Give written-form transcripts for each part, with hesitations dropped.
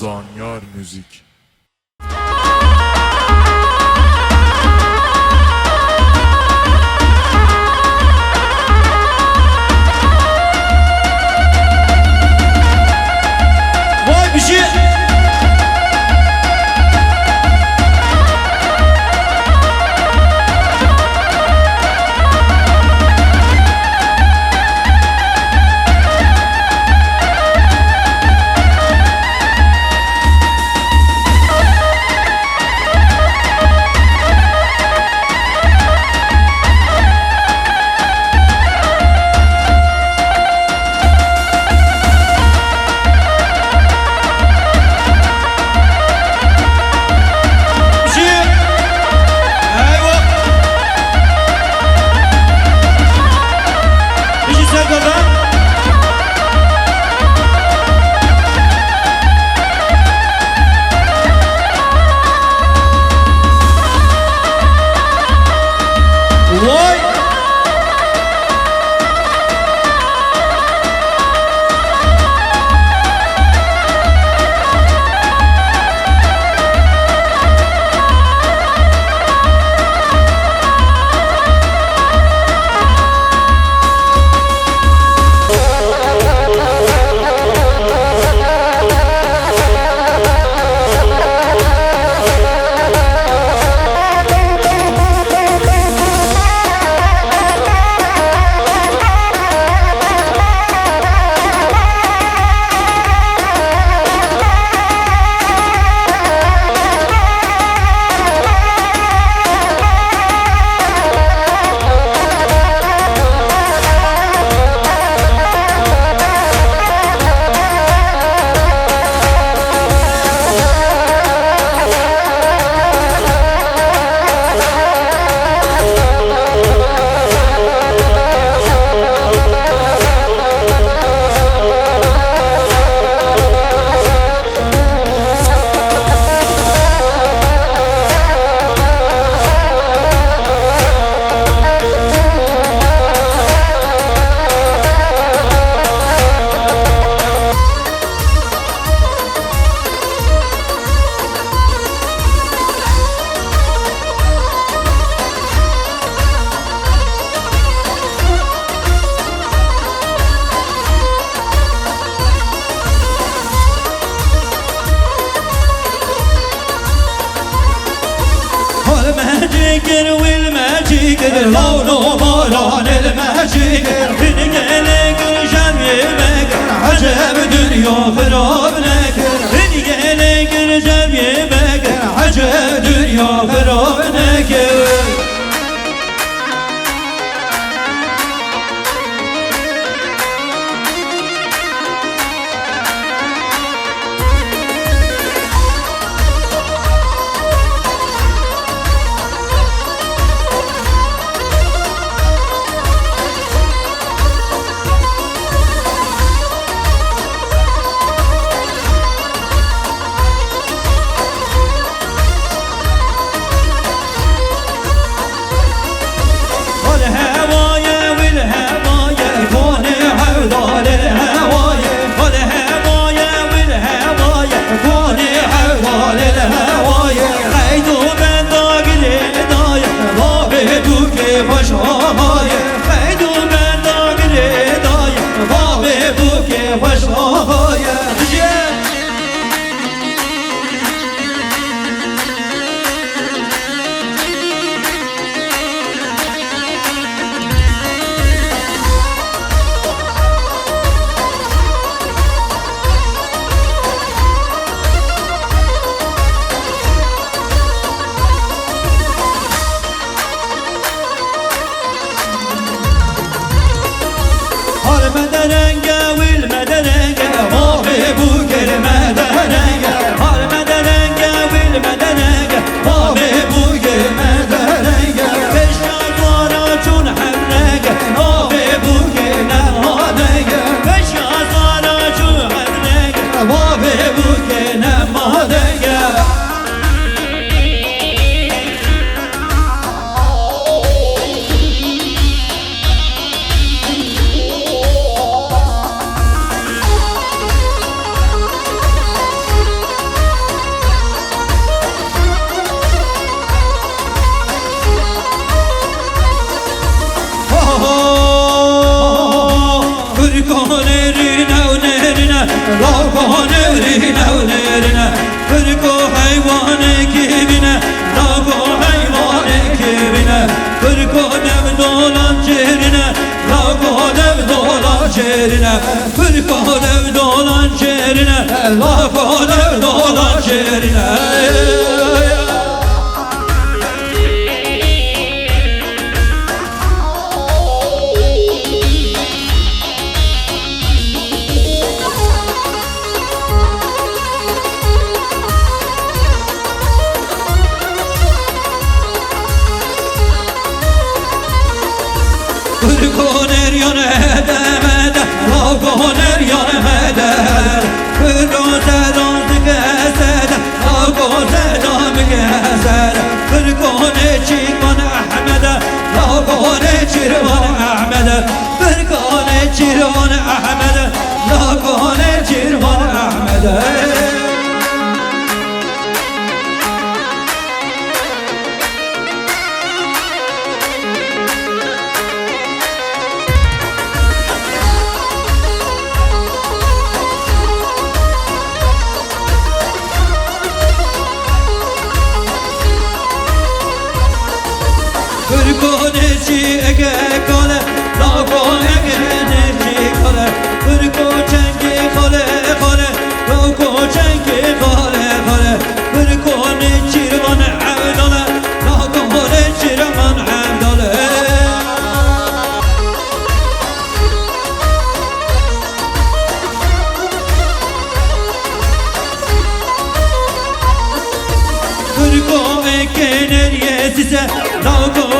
زانیار موزیک. وای بشی المهجير والمهجير لونه موران المهجير نقلق جميع بقر عجب دنيا خراب نكر نقلق جميع بقر عجب دنيا خراب نكر المدرنجة والمدرنجة طافي بوك المدرنجة المدرنجة والمدرنجة طافي بوك المدرنجة بالشطارة حمرقة طافي بوك نمادقة بالشطارة حمرقة طافي بوك نمادقة cerine Lavon evrine evlerine Kırk o hayvan ekibine Lavon hayvan ekibine Kırk o dev dolan cerine Lavon dev dolan cerine Kırk o dev dolan cerine Lavon dev dolan cerine Kırkoner yanı edemede Lavgoner yanı eder Kırkoner gezede Lavgoner gezede Kırkoner çirvan Ahmede Lavgoner çirvan Ahmede Kırkoner çirvan Ahmede Lavgoner çirvan Ahmede Kırkonerci ege kale, lavgon egenerci kale Kırko çengi kale kale, lavgo çengi kale kale Kırkonerci van evdale, lavgonerci van evdale Kırko egener yesize, lavgo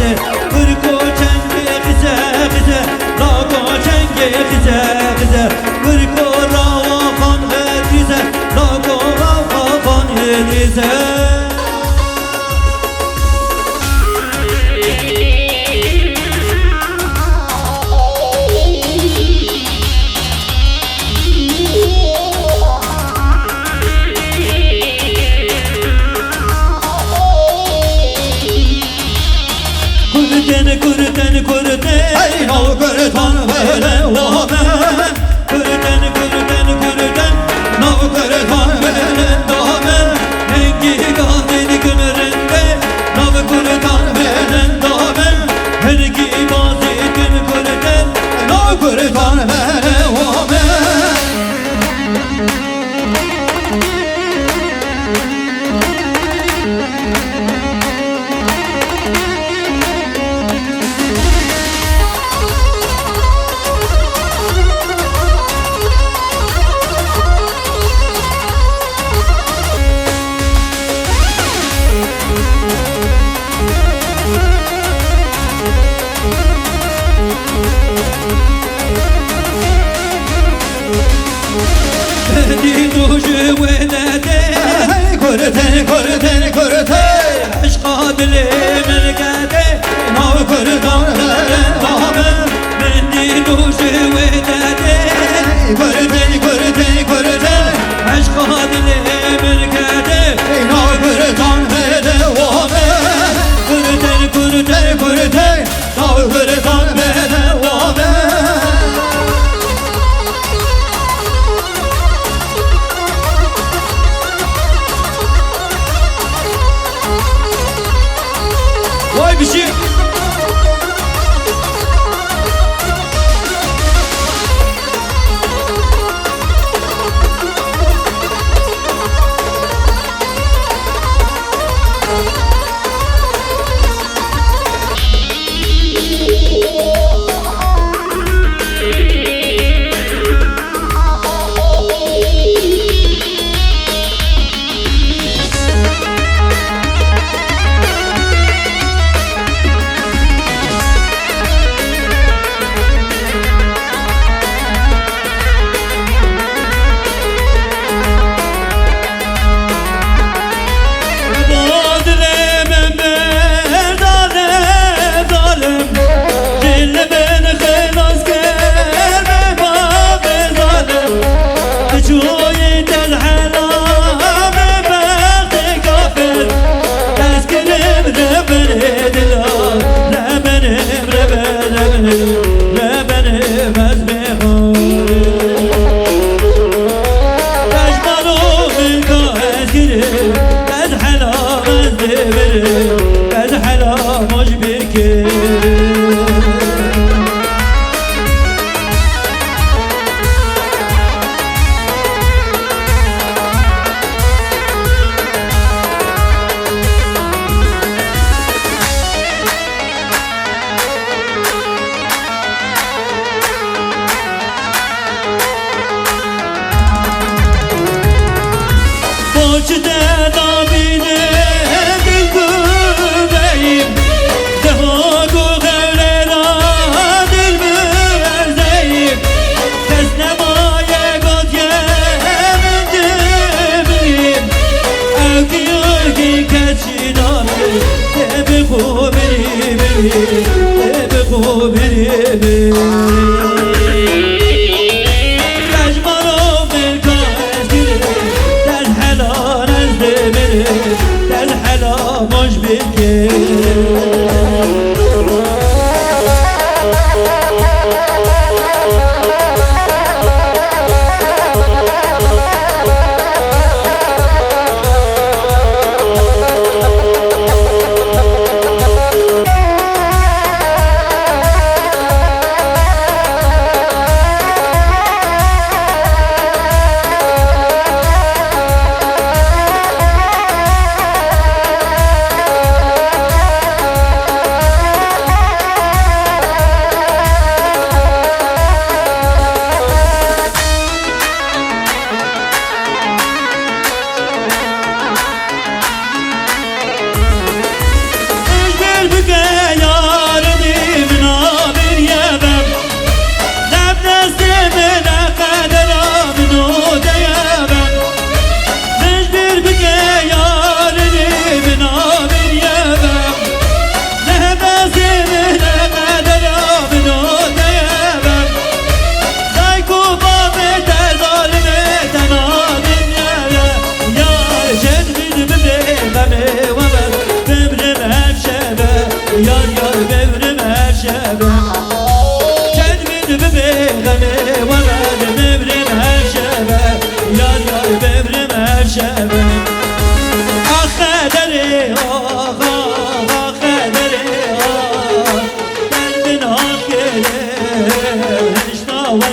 size Kırko çenge kıze kıze Lavgo çenge kıze kıze Kırko rava kan hedize Lavgo rava kan hedize Kırten Ey o kırtan vere vame Kırten Nav kırtan vere dame Hengi gazeli günlerinde Nav kırtan vere dame Hengi gazeli günlerinde Nav kırtan vere vame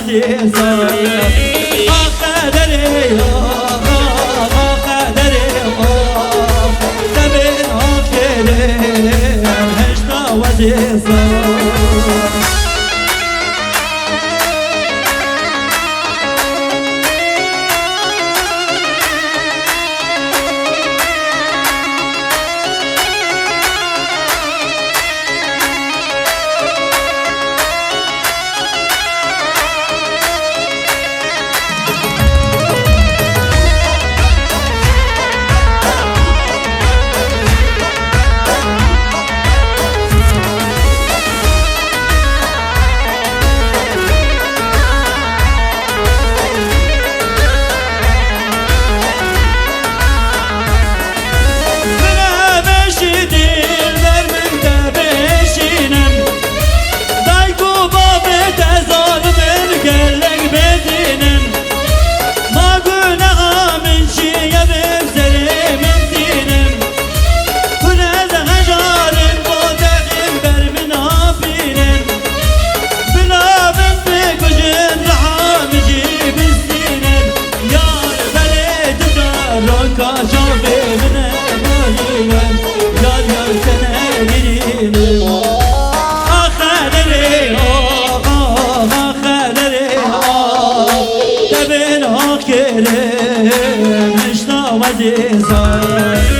عزيزا قدري قدري دبن عقلي هشتا وزيزا Kerem, işte vaziyet